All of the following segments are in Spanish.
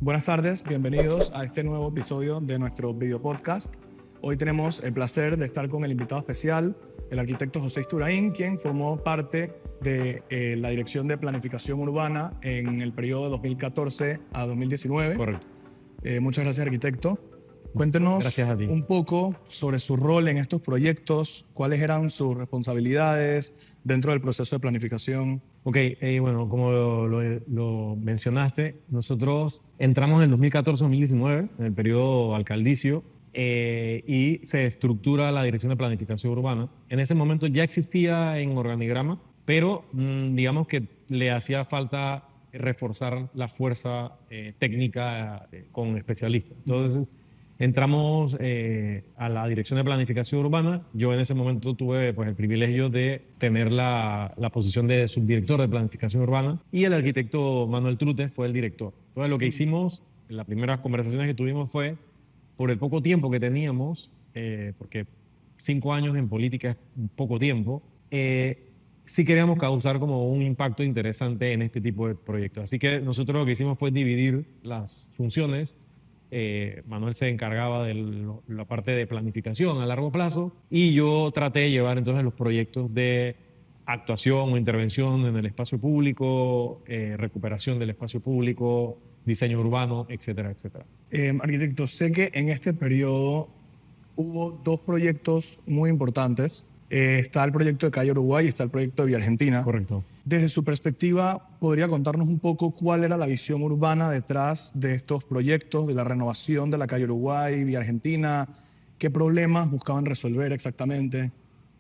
Buenas tardes, bienvenidos a este nuevo episodio de nuestro video podcast. Hoy tenemos el placer de estar con el invitado especial, el arquitecto José Isturain, quien formó parte de la Dirección de Planificación Urbana en el periodo de 2014 a 2019. Correcto. Muchas gracias, arquitecto. Cuéntenos Gracias a ti. un poco sobre su rol en estos proyectos, cuáles eran sus responsabilidades dentro del proceso de planificación. Ok, bueno, como lo mencionaste, nosotros entramos en el 2014-2019, en el periodo alcaldicio, y se estructura la Dirección de Planificación Urbana. En ese momento ya existía en organigrama, pero digamos que le hacía falta reforzar la fuerza técnica con especialistas. Entonces, entramos a la Dirección de Planificación Urbana. Yo en ese momento tuve pues, el privilegio de tener la posición de subdirector de Planificación Urbana y el arquitecto Manuel Trute fue el director. Entonces lo que hicimos en las primeras conversaciones que tuvimos fue, por el poco tiempo que teníamos, porque 5 años en política es poco tiempo, sí queríamos causar como un impacto interesante en este tipo de proyectos. Así que nosotros lo que hicimos fue dividir las funciones. Manuel se encargaba de la parte de planificación a largo plazo y yo traté de llevar entonces los proyectos de actuación o intervención en el espacio público, recuperación del espacio público, diseño urbano, etcétera, etcétera. Arquitecto, sé que en este periodo hubo dos proyectos muy importantes. Está el proyecto de Calle Uruguay y está el proyecto de Vía Argentina. Correcto. Desde su perspectiva, ¿podría contarnos un poco cuál era la visión urbana detrás de estos proyectos, de la renovación de la Calle Uruguay, Vía Argentina? ¿Qué problemas buscaban resolver exactamente?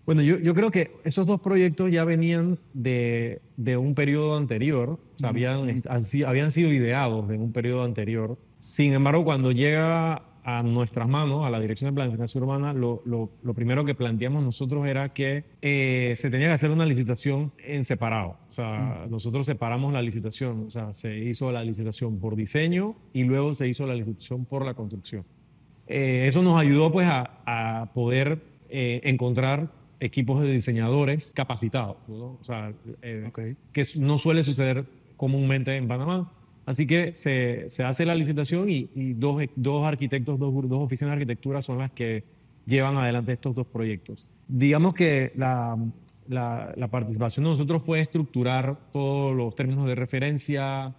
Bueno, yo creo que esos dos proyectos ya venían de un periodo anterior, o sea, habían sido ideados en un periodo anterior. Sin embargo, cuando llega a nuestras manos, a la Dirección de Planificación Urbana, lo primero que planteamos nosotros era que se tenía que hacer una licitación en separado. O sea, nosotros separamos la licitación, o sea, se hizo la licitación por diseño y luego se hizo la licitación por la construcción. Eso nos ayudó pues a poder encontrar equipos de diseñadores capacitados, ¿no? O sea, que no suele suceder comúnmente en Panamá. Así que se hace la licitación y dos arquitectos, dos oficinas de arquitectura son las que llevan adelante estos dos proyectos. Digamos que la participación de nosotros fue estructurar todos los términos de referencia,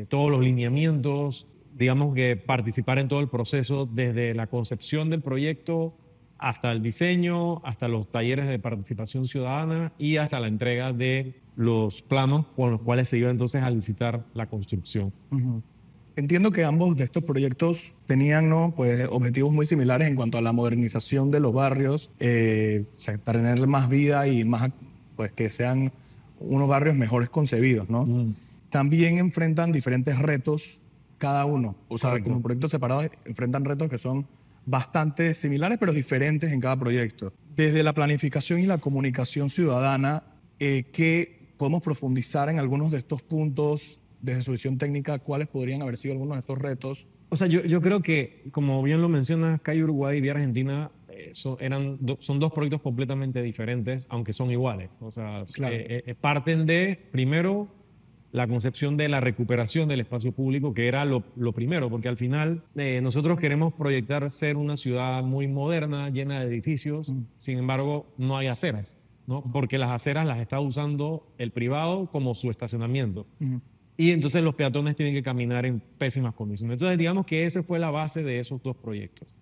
todos los lineamientos, digamos que participar en todo el proceso desde la concepción del proyecto hasta el diseño, hasta los talleres de participación ciudadana y hasta la entrega de los planos con los cuales se iba entonces a licitar la construcción. Entiendo que ambos de estos proyectos tenían, ¿no?, pues, objetivos muy similares en cuanto a la modernización de los barrios, o sea, tener más vida y más, pues, que sean unos barrios mejores concebidos, ¿no? También enfrentan diferentes retos cada uno. O sea, Correcto. como proyectos separados enfrentan retos que son bastante similares pero diferentes en cada proyecto. Desde la planificación y la comunicación ciudadana, ¿qué podemos profundizar en algunos de estos puntos desde su visión técnica? ¿Cuáles podrían haber sido algunos de estos retos? O sea, yo creo que, como bien lo mencionas, Calle Uruguay y Vía Argentina son dos proyectos completamente diferentes, aunque son iguales. O sea, Claro. parten de, primero, la concepción de la recuperación del espacio público, que era lo primero, porque al final nosotros queremos proyectar ser una ciudad muy moderna, llena de edificios, sin embargo, no hay aceras, ¿no? Porque las aceras las está usando el privado como su estacionamiento. Y entonces los peatones tienen que caminar en pésimas condiciones. Entonces, digamos que esa fue la base de esos dos proyectos.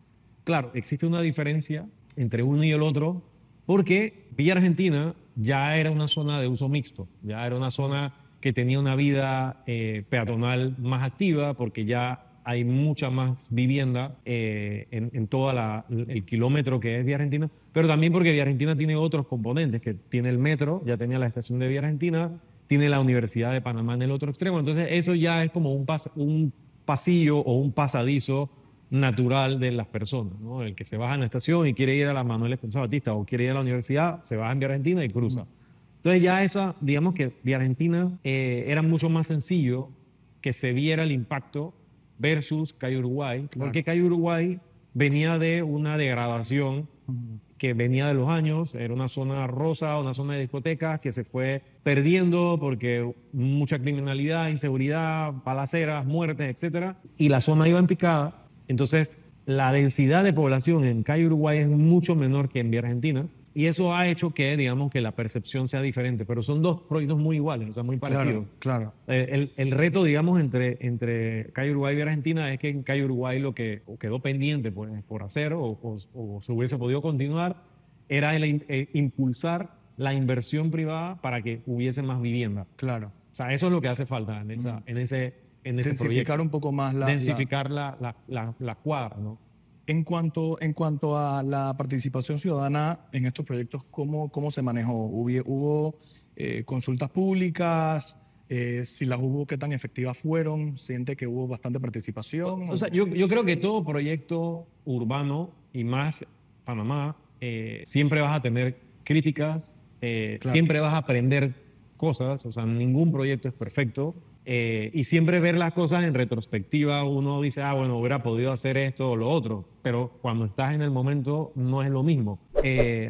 Claro, existe una diferencia entre uno y el otro, porque Villa Argentina ya era una zona de uso mixto, ya era una zona que tenía una vida peatonal más activa, porque ya hay mucha más vivienda en todo el kilómetro que es Vía Argentina, pero también porque Vía Argentina tiene otros componentes, que tiene el metro, ya tenía la estación de Vía Argentina, tiene la Universidad de Panamá en el otro extremo, entonces eso ya es como un pasillo o un pasadizo natural de las personas, ¿no? El que se baja en la estación y quiere ir a la Manuel Esperanza Batista o quiere ir a la universidad, se baja en Vía Argentina y cruza. Entonces ya eso, digamos que Vía Argentina era mucho más sencillo que se viera el impacto versus Calle Uruguay, porque Calle Uruguay venía de una degradación que venía de los años, era una zona rosa, una zona de discotecas que se fue perdiendo porque mucha criminalidad, inseguridad, balaceras, muertes, etcétera, y la zona iba en picada. Entonces, la densidad de población en Calle Uruguay es mucho menor que en Vía Argentina, y eso ha hecho que, digamos, que la percepción sea diferente, pero son dos proyectos muy iguales, o sea, muy parecidos. Claro. El reto, digamos, entre Calle Uruguay y Vía Argentina es que en Calle Uruguay lo que quedó pendiente por hacer o se hubiese podido continuar era impulsar la inversión privada para que hubiese más vivienda. Claro. O sea, eso es lo que hace falta en ese Densificar proyecto. un poco más Densificar la cuadra, ¿no? En cuanto a la participación ciudadana en estos proyectos, ¿cómo se manejó? ¿Hubo consultas públicas? Si las hubo, ¿qué tan efectivas fueron? ¿Siente que hubo bastante participación? O sea, yo creo que todo proyecto urbano y más Panamá, siempre vas a tener críticas, Claro. siempre vas a aprender cosas, o sea, ningún proyecto es perfecto. Y siempre ver las cosas en retrospectiva, uno dice, bueno, hubiera podido hacer esto o lo otro, pero cuando estás en el momento no es lo mismo.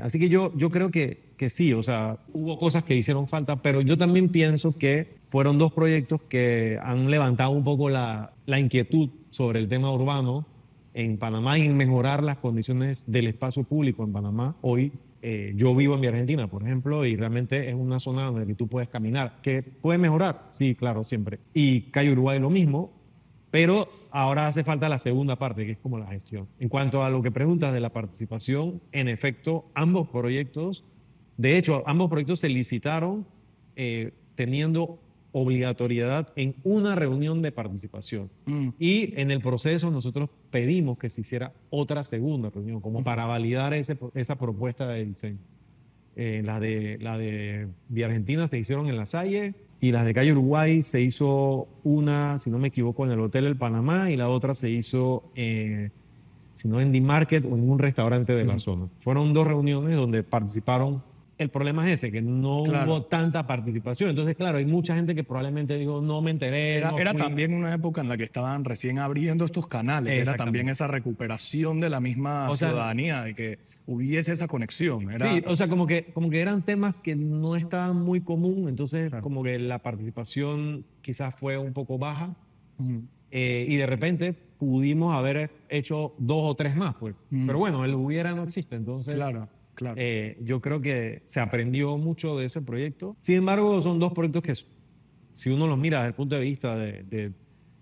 Así que yo creo que sí, o sea, hubo cosas que hicieron falta, pero yo también pienso que fueron dos proyectos que han levantado un poco la inquietud sobre el tema urbano en Panamá y en mejorar las condiciones del espacio público en Panamá. Hoy yo vivo en Vía Argentina, por ejemplo, y realmente es una zona donde tú puedes caminar. ¿Que puede mejorar? Sí, claro, siempre. Y Calle Uruguay lo mismo, pero ahora hace falta la segunda parte, que es como la gestión. En cuanto a lo que preguntas de la participación, en efecto, ambos proyectos, de hecho, ambos proyectos se licitaron teniendo obligatoriedad en una reunión de participación. Y en el proceso nosotros pedimos que se hiciera otra segunda reunión, como para validar esa propuesta de diseño. La de Vía Argentina se hicieron en La Salle y las de Calle Uruguay se hizo una, si no me equivoco, en el Hotel El Panamá y la otra se hizo, si no en The Market o en un restaurante de la zona. Fueron dos reuniones donde participaron. El problema es ese, que no hubo tanta participación. Entonces, claro, hay mucha gente que probablemente digo, no me enteré. Era también una época en la que estaban recién abriendo estos canales. Era también esa recuperación de la misma ciudadanía, de que hubiese esa conexión. Sí, o sea, como que eran temas que no estaban muy común, entonces como que la participación quizás fue un poco baja. Y de repente pudimos haber hecho dos o tres más, pues. Pero bueno, el hubiera no existe, entonces... Claro. Yo creo que se aprendió mucho de ese proyecto. Sin embargo, son dos proyectos que, si uno los mira desde el punto de vista de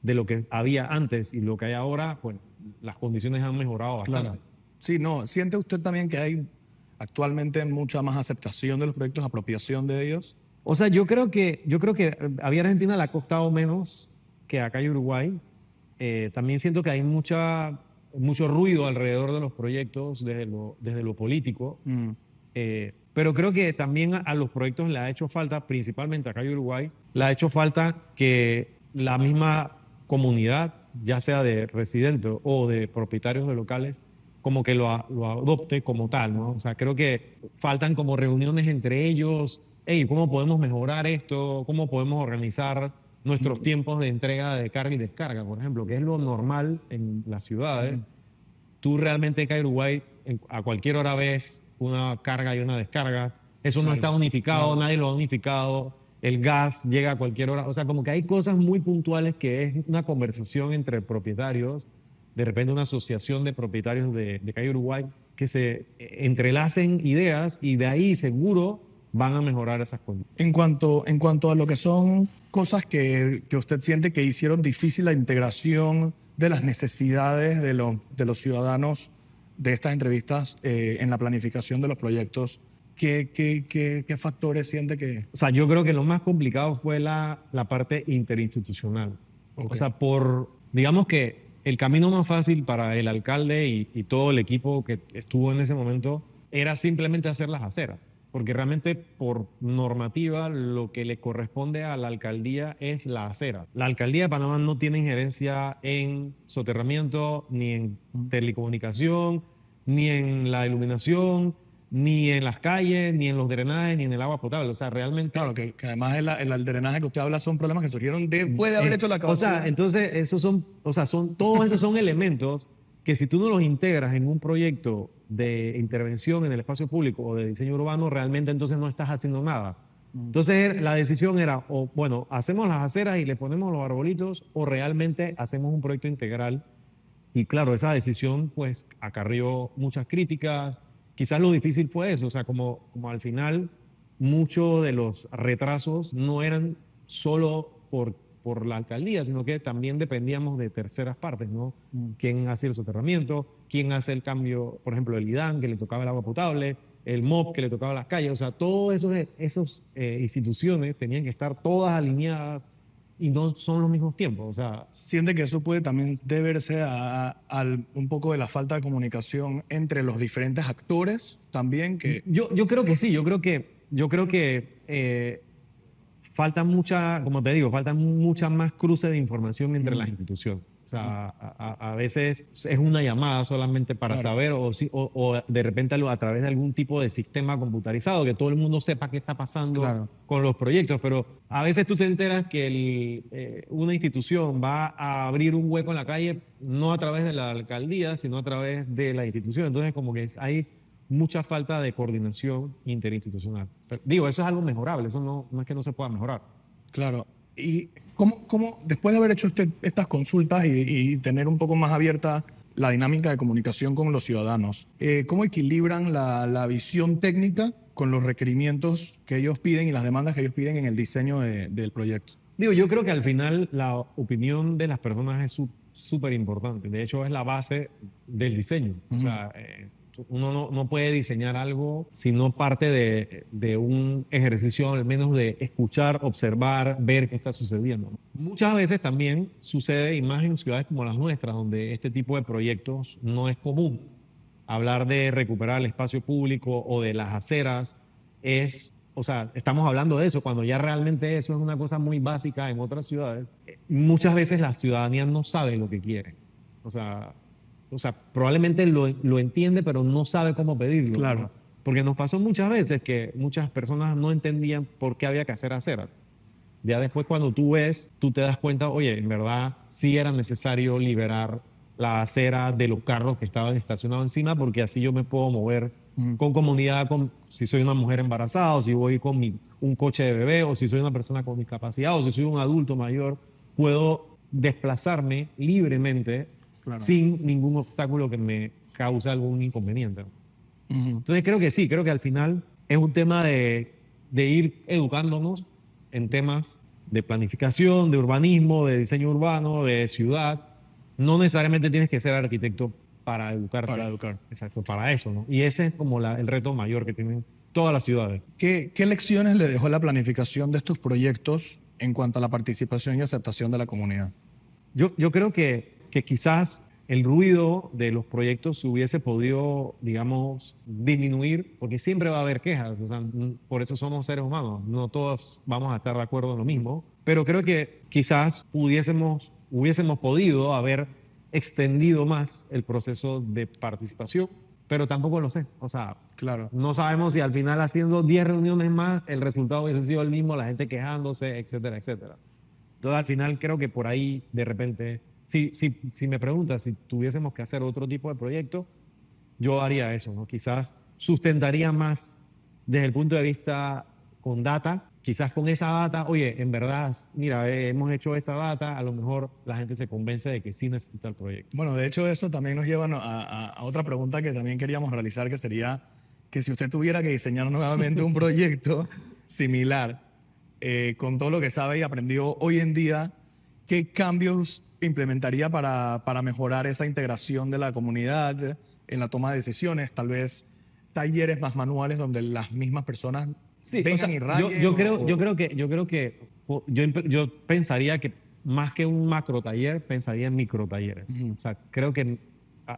lo que había antes y lo que hay ahora, pues las condiciones han mejorado bastante. Claro. Sí, no. ¿Siente usted también que hay actualmente mucha más aceptación de los proyectos, apropiación de ellos? O sea, yo creo que a Vía Argentina le ha costado menos que acá en Uruguay. También siento que hay mucho ruido alrededor de los proyectos desde lo político, pero creo que también a los proyectos le ha hecho falta, principalmente acá en Uruguay, le ha hecho falta que la misma comunidad, ya sea de residentes o de propietarios de locales, como que lo adopte como tal, ¿no? O sea, creo que faltan como reuniones entre ellos. Hey, ¿cómo podemos mejorar esto? ¿Cómo podemos organizar nuestros tiempos de entrega de carga y descarga, por ejemplo, que es lo normal en las ciudades? Tú realmente acá en Uruguay a cualquier hora ves una carga y una descarga. Eso no está unificado, nadie lo ha unificado. El gas llega a cualquier hora. O sea, como que hay cosas muy puntuales que es una conversación entre propietarios, de repente una asociación de propietarios de Calle Uruguay, que se entrelacen ideas y de ahí seguro van a mejorar esas condiciones. En cuanto a lo que son cosas que usted siente que hicieron difícil la integración de las necesidades de los ciudadanos de estas entrevistas en la planificación de los proyectos, ¿qué factores siente que...? O sea, yo creo que lo más complicado fue la parte interinstitucional. O sea, digamos que el camino más fácil para el alcalde y todo el equipo que estuvo en ese momento era simplemente hacer las aceras. Porque realmente por normativa lo que le corresponde a la alcaldía es la acera. La alcaldía de Panamá no tiene injerencia en soterramiento, ni en telecomunicación, ni en la iluminación, ni en las calles, ni en los drenajes, ni en el agua potable. O sea, realmente... Claro, que además el drenaje que usted habla son problemas que surgieron después de haber hecho la O sea, entonces todos esos son elementos que si tú no los integras en un proyecto de intervención en el espacio público o de diseño urbano, realmente entonces no estás haciendo nada. Entonces la decisión era, o bueno, hacemos las aceras y le ponemos los arbolitos, o realmente hacemos un proyecto integral. Y claro, esa decisión pues acarrió muchas críticas. Quizás lo difícil fue eso, o sea, como al final muchos de los retrasos no eran solo por la alcaldía, sino que también dependíamos de terceras partes, ¿no? ¿Quién hacía el soterramiento? ¿Quién hace el cambio, por ejemplo, el IDAN, que le tocaba el agua potable? El MOP, que le tocaba las calles. O sea, todas esas instituciones tenían que estar todas alineadas y no son los mismos tiempos. O sea, ¿Siente que eso puede también deberse un poco de la falta de comunicación entre los diferentes actores también? Que, yo creo que sí, yo creo que falta mucha, como te digo, falta mucha más cruce de información entre las instituciones. O sea, a veces es una llamada solamente para Claro. saber o de repente a través de algún tipo de sistema computarizado que todo el mundo sepa qué está pasando Claro. con los proyectos, pero a veces tú te enteras que una institución va a abrir un hueco en la calle no a través de la alcaldía, sino a través de la institución. Entonces como que hay mucha falta de coordinación interinstitucional. Pero, digo, eso es algo mejorable, eso no es que no se pueda mejorar. Claro. ¿Y cómo después de haber hecho estas consultas y tener un poco más abierta la dinámica de comunicación con los ciudadanos, cómo equilibran la visión técnica con los requerimientos que ellos piden y las demandas que ellos piden en el diseño del proyecto? Digo, yo creo que al final la opinión de las personas es súper importante. De hecho, es la base del diseño. O sea, uno no puede diseñar algo si no parte de un ejercicio al menos de escuchar, observar, ver qué está sucediendo, ¿no? Muchas veces también sucede, y más en ciudades como las nuestras, donde este tipo de proyectos no es común. Hablar de recuperar el espacio público o de las aceras o sea, estamos hablando de eso, cuando ya realmente eso es una cosa muy básica en otras ciudades. Muchas veces la ciudadanía no sabe lo que quiere. O sea, probablemente lo entiende, pero no sabe cómo pedirlo, ¿no? Claro. Porque nos pasó muchas veces que muchas personas no entendían por qué había que hacer aceras. Ya después cuando tú ves, tú te das cuenta, oye, en verdad sí era necesario liberar la acera de los carros que estaban estacionados encima, porque así yo me puedo mover con comodidad, si soy una mujer embarazada, o si voy con un coche de bebé, o si soy una persona con discapacidad, o si soy un adulto mayor, puedo desplazarme libremente, Claro. sin ningún obstáculo que me cause algún inconveniente. Entonces creo que sí, creo que al final es un tema de ir educándonos en temas de planificación, de urbanismo, de diseño urbano, de ciudad. No necesariamente tienes que ser arquitecto para educarte. Para educar. Exacto, para eso, ¿no? Y ese es como el reto mayor que tienen todas las ciudades. ¿Qué lecciones le dejó la planificación de estos proyectos en cuanto a la participación y aceptación de la comunidad? Yo creo que quizás el ruido de los proyectos se hubiese podido, digamos, disminuir, porque siempre va a haber quejas, o sea, por eso somos seres humanos, no todos vamos a estar de acuerdo en lo mismo, pero creo que quizás hubiésemos podido haber extendido más el proceso de participación, pero tampoco lo sé, o sea, Claro. no sabemos si al final haciendo 10 reuniones más el resultado hubiese sido el mismo, la gente quejándose, etcétera, etcétera. Entonces, al final creo que por ahí, de repente, si me preguntas si tuviésemos que hacer otro tipo de proyecto, yo haría eso, ¿no? Quizás sustentaría más desde el punto de vista con data, quizás con esa data, oye, en verdad, mira, hemos hecho esta data, a lo mejor la gente se convence de que sí necesita el proyecto. Bueno, de hecho eso también nos lleva a otra pregunta que también queríamos realizar, que sería que si usted tuviera que diseñar nuevamente un proyecto similar, con todo lo que sabe y aprendió hoy en día, ¿qué cambios implementaría para mejorar esa integración de la comunidad en la toma de decisiones? Tal vez talleres más manuales donde las mismas personas Sí, vengan o sea, y rayen. yo pensaría que más que un macro taller, pensaría en micro talleres. O sea, creo que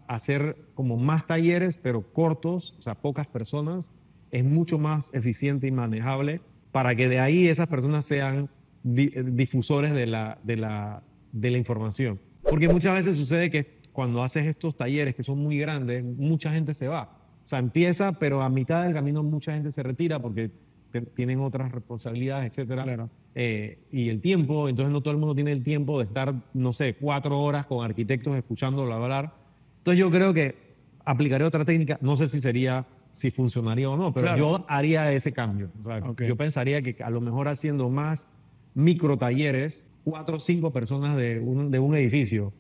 hacer como más talleres, pero cortos, o sea, pocas personas, es mucho más eficiente y manejable para que de ahí esas personas sean difusores de la información. Porque muchas veces sucede que cuando haces estos talleres que son muy grandes, mucha gente se va. O sea, empieza, pero a mitad del camino mucha gente se retira porque tienen otras responsabilidades, etcétera. Claro. Y el tiempo, entonces no todo el mundo tiene el tiempo de estar, no sé, 4 horas con arquitectos escuchándolos hablar. Entonces yo creo que aplicaré otra técnica, no sé si funcionaría o no, pero Claro. yo haría ese cambio. O sea, Ok. yo pensaría que a lo mejor haciendo más micro talleres, 4 o 5 personas de un edificio,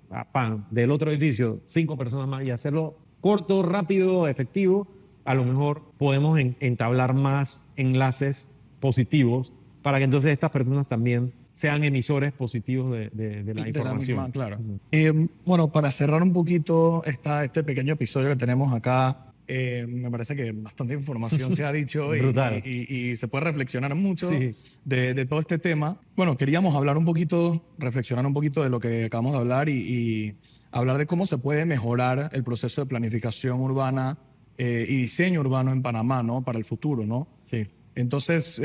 del otro edificio, 5 personas más, y hacerlo corto, rápido, efectivo, a lo mejor podemos entablar más enlaces positivos para que entonces estas personas también sean emisores positivos de la De la información. misma, claro. Ujú. Bueno, para cerrar un poquito este pequeño episodio que tenemos acá, me parece que bastante información se ha dicho Brutal. y se puede reflexionar mucho Sí. de todo este tema. Bueno, queríamos hablar un poquito, reflexionar un poquito de lo que acabamos de hablar y hablar de cómo se puede mejorar el proceso de planificación urbana y diseño urbano en Panamá, ¿no? Para el futuro, ¿no? Sí. Entonces,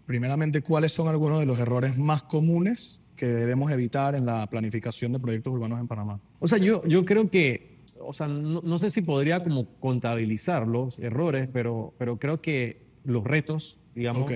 primeramente, ¿cuáles son algunos de los errores más comunes que debemos evitar en la planificación de proyectos urbanos en Panamá? O sea, yo creo que, o sea, no sé si podría como contabilizar los errores, pero creo que los retos, digamos, Ok.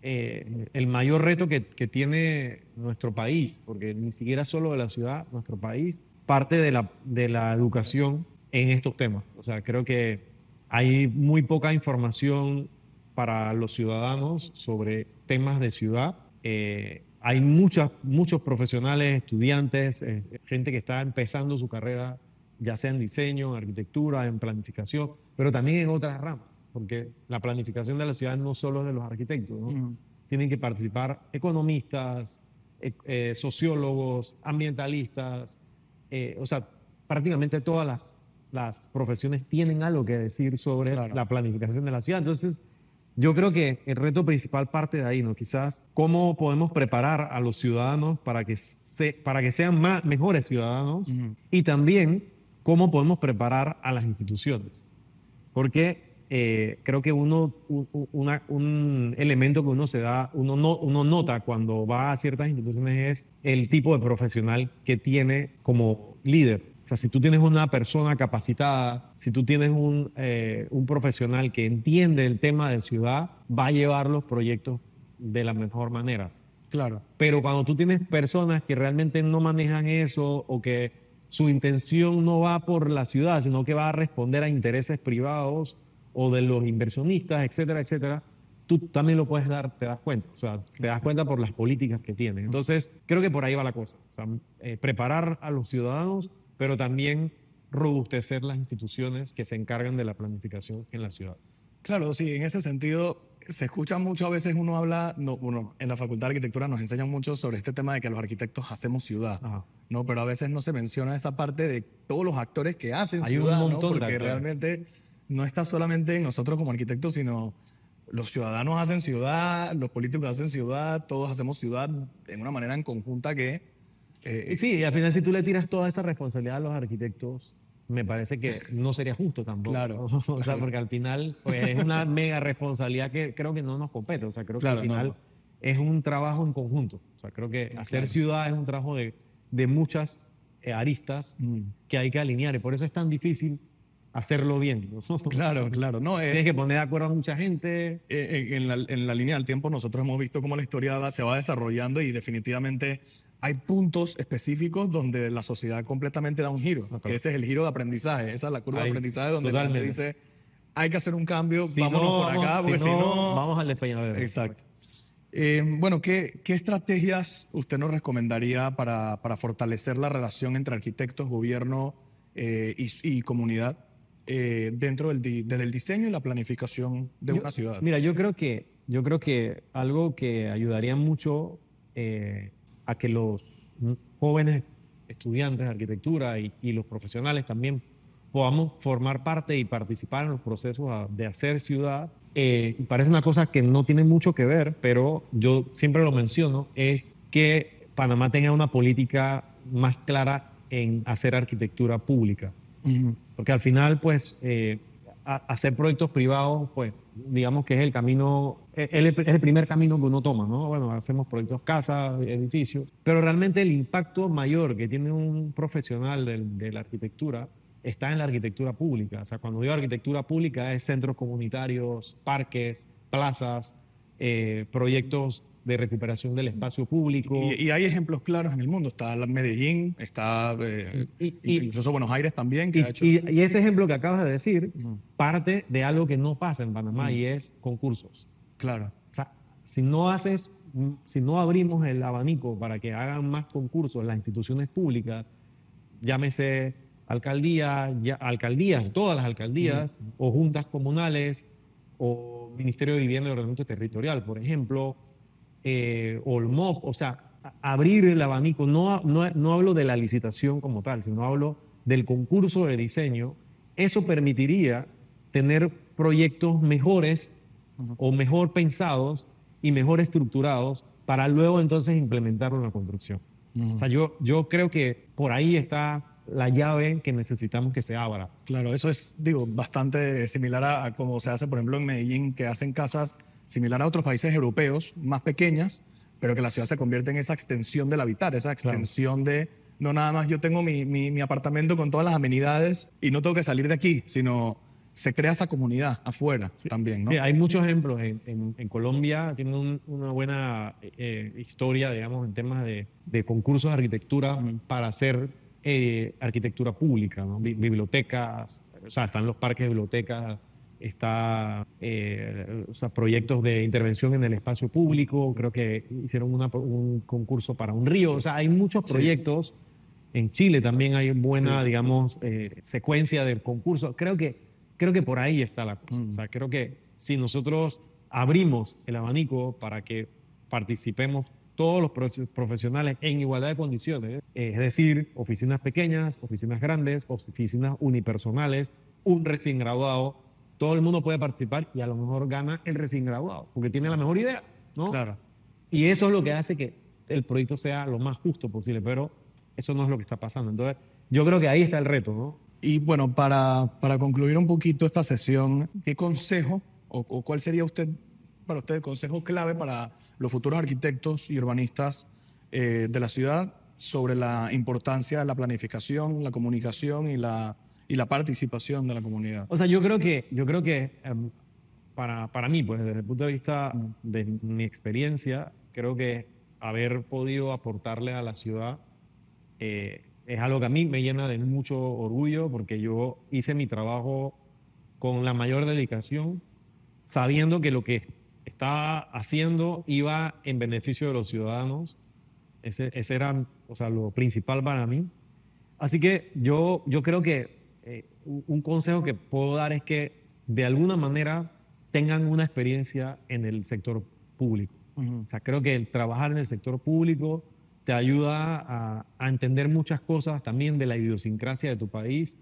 el mayor reto que tiene nuestro país, porque ni siquiera solo de la ciudad, nuestro país, parte de la educación en estos temas. O sea, creo que hay muy poca información para los ciudadanos sobre temas de ciudad. Hay muchos profesionales, estudiantes, gente que está empezando su carrera, ya sea en diseño, en arquitectura, en planificación, pero también en otras ramas, porque la planificación de la ciudad no solo es de los arquitectos, ¿no? Mm. Tienen que participar economistas, sociólogos, ambientalistas, o sea, prácticamente todas las profesiones tienen algo que decir sobre Claro. la planificación de la ciudad. Entonces, yo creo que el reto principal parte de ahí, ¿no? Quizás cómo podemos preparar a los ciudadanos para que sean mejores ciudadanos Ujú. y también cómo podemos preparar a las instituciones. Porque creo que un elemento que uno nota cuando va a ciertas instituciones es el tipo de profesional que tiene como líder. O sea, si tú tienes una persona capacitada, si tú tienes un profesional que entiende el tema de ciudad, va a llevar los proyectos de la mejor manera. Claro. Pero cuando tú tienes personas que realmente no manejan eso o que su intención no va por la ciudad, sino que va a responder a intereses privados o de los inversionistas, etcétera, etcétera, tú también te das cuenta. O sea, te das cuenta por las políticas que tienen. Entonces, creo que por ahí va la cosa. O sea, preparar a los ciudadanos, pero también robustecer las instituciones que se encargan de la planificación en la ciudad. Claro, sí, en ese sentido se escucha mucho, a veces uno habla, no, bueno, en la Facultad de Arquitectura nos enseñan mucho sobre este tema de que los arquitectos hacemos ciudad, Ajá. ¿no? Pero a veces no se menciona esa parte de todos los actores que hacen Hay un ciudad, ¿no? montón de Porque actores. realmente no está solamente en nosotros como arquitectos, sino los ciudadanos hacen ciudad, los políticos hacen ciudad, todos hacemos ciudad en una manera en conjunta que... Y sí, y al final si tú le tiras toda esa responsabilidad a los arquitectos, me parece que no sería justo tampoco. Claro, ¿No? O sea, claro. porque al final pues, es una mega responsabilidad que creo que no nos compete. O sea, creo que Claro, al no, final no. es un trabajo en conjunto. O sea, creo que hacer Claro. ciudad es un trabajo de muchas aristas Mm. que hay que alinear. Y por eso es tan difícil hacerlo bien, ¿no? Claro, claro. No, Tienes que poner de acuerdo a mucha gente. en la línea del tiempo nosotros hemos visto cómo la historia se va desarrollando y definitivamente hay puntos específicos donde la sociedad completamente da un giro, claro. que ese es el giro de aprendizaje, esa es la curva de Ahí, aprendizaje donde la gente totalmente. dice, hay que hacer un cambio, Si vámonos no, por acá, porque si si no, no... vamos al despeñadero. Exacto. Bueno, ¿qué estrategias usted nos recomendaría para fortalecer la relación entre arquitectos, gobierno y comunidad dentro desde el diseño y la planificación de una ciudad? Mira, yo creo que algo que ayudaría mucho a que los jóvenes estudiantes de arquitectura y los profesionales también podamos formar parte y participar en los procesos de hacer ciudad. Parece una cosa que no tiene mucho que ver, pero yo siempre lo menciono, es que Panamá tenga una política más clara en hacer arquitectura pública. Ujú. Porque al final, pues, hacer proyectos privados, pues, digamos que es el camino, es el primer camino que uno toma, ¿no? Bueno, hacemos proyectos casas, edificios, pero realmente el impacto mayor que tiene un profesional de la arquitectura está en la arquitectura pública. O sea, cuando digo arquitectura pública es centros comunitarios, parques, plazas, proyectos de recuperación del espacio público. Y hay ejemplos claros en el mundo. Está Medellín, está incluso Buenos Aires también, que ha hecho... y ese ejemplo que acabas de decir Ujú. parte de algo que no pasa en Panamá Ujú. y es concursos. Claro. O sea, si no abrimos el abanico para que hagan más concursos las instituciones públicas, llámese alcaldías, todas las alcaldías, o juntas comunales, o Ministerio de Vivienda y Ordenamiento Territorial, por ejemplo, o el MOP, o sea, abrir el abanico. No hablo de la licitación como tal, sino hablo del concurso de diseño. Eso permitiría tener proyectos mejores o mejor pensados y mejor estructurados para luego entonces implementarlo en la construcción. O sea, yo creo que por ahí está la llave que necesitamos que se abra. Claro, eso es, digo, bastante similar a como se hace, por ejemplo, en Medellín, que hacen casas similar a otros países europeos, más pequeñas, pero que la ciudad se convierte en esa extensión del habitar, esa extensión de, no nada más yo tengo mi apartamento con todas las amenidades y no tengo que salir de aquí, sino se crea esa comunidad afuera también, ¿no? Sí, hay muchos ejemplos. En Colombia tienen una buena historia, digamos, en temas de concursos de arquitectura para hacer arquitectura pública, ¿no? Bibliotecas, o sea, están los parques de bibliotecas, está o sea, proyectos de intervención en el espacio público, creo que hicieron un concurso para un río, o sea, hay muchos proyectos. En Chile también hay buena, digamos, secuencia de concursos. Creo que por ahí está la cosa. O sea, creo que si nosotros abrimos el abanico para que participemos todos los profesionales en igualdad de condiciones, es decir, oficinas pequeñas, oficinas grandes, oficinas unipersonales, un recién graduado, todo el mundo puede participar y a lo mejor gana el recién graduado, porque tiene la mejor idea, ¿no? Claro. Y eso es lo que hace que el proyecto sea lo más justo posible, pero eso no es lo que está pasando. Entonces, yo creo que ahí está el reto, ¿no? Y bueno, para concluir un poquito esta sesión, ¿qué consejo o cuál sería para usted el consejo clave para los futuros arquitectos y urbanistas de la ciudad sobre la importancia de la planificación, la comunicación y la participación de la comunidad? O sea, yo creo que para mí, pues desde el punto de vista de mi experiencia, creo que haber podido aportarle a la ciudad es algo que a mí me llena de mucho orgullo porque yo hice mi trabajo con la mayor dedicación, sabiendo que lo que estaba haciendo iba en beneficio de los ciudadanos. Ese era, o sea, lo principal para mí. Así que yo creo que un consejo que puedo dar es que de alguna manera tengan una experiencia en el sector público. O sea, creo que el trabajar en el sector público te ayuda a entender muchas cosas también de la idiosincrasia de tu país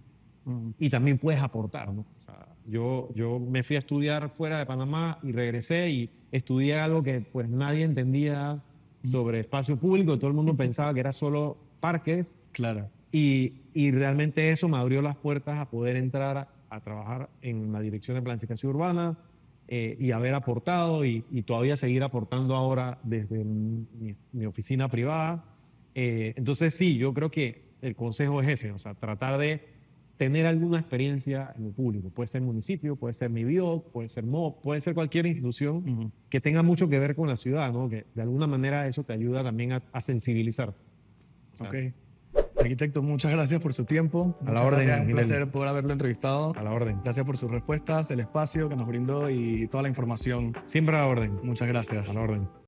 y también puedes aportar, ¿no? O sea, yo me fui a estudiar fuera de Panamá y regresé y estudié algo que pues nadie entendía sobre espacio público, todo el mundo pensaba que era solo parques. Claro. Y realmente eso me abrió las puertas a poder entrar a trabajar en la Dirección de Planificación Urbana y haber aportado y todavía seguir aportando ahora desde mi oficina privada. Entonces sí, yo creo que el consejo es ese, o sea, tratar de tener alguna experiencia en lo público. Puede ser municipio, puede ser MIBIO, puede ser MOP, puede ser cualquier institución que tenga mucho que ver con la ciudad, ¿no? Que de alguna manera eso te ayuda también a sensibilizar. O sea, Ok. Arquitecto, muchas gracias por su tiempo. A la Muchas orden, gracias, un Miguel. placer poder haberlo entrevistado. A la orden. Gracias por sus respuestas, el espacio que nos brindó y toda la información. Siempre a la orden. Muchas gracias. A la orden.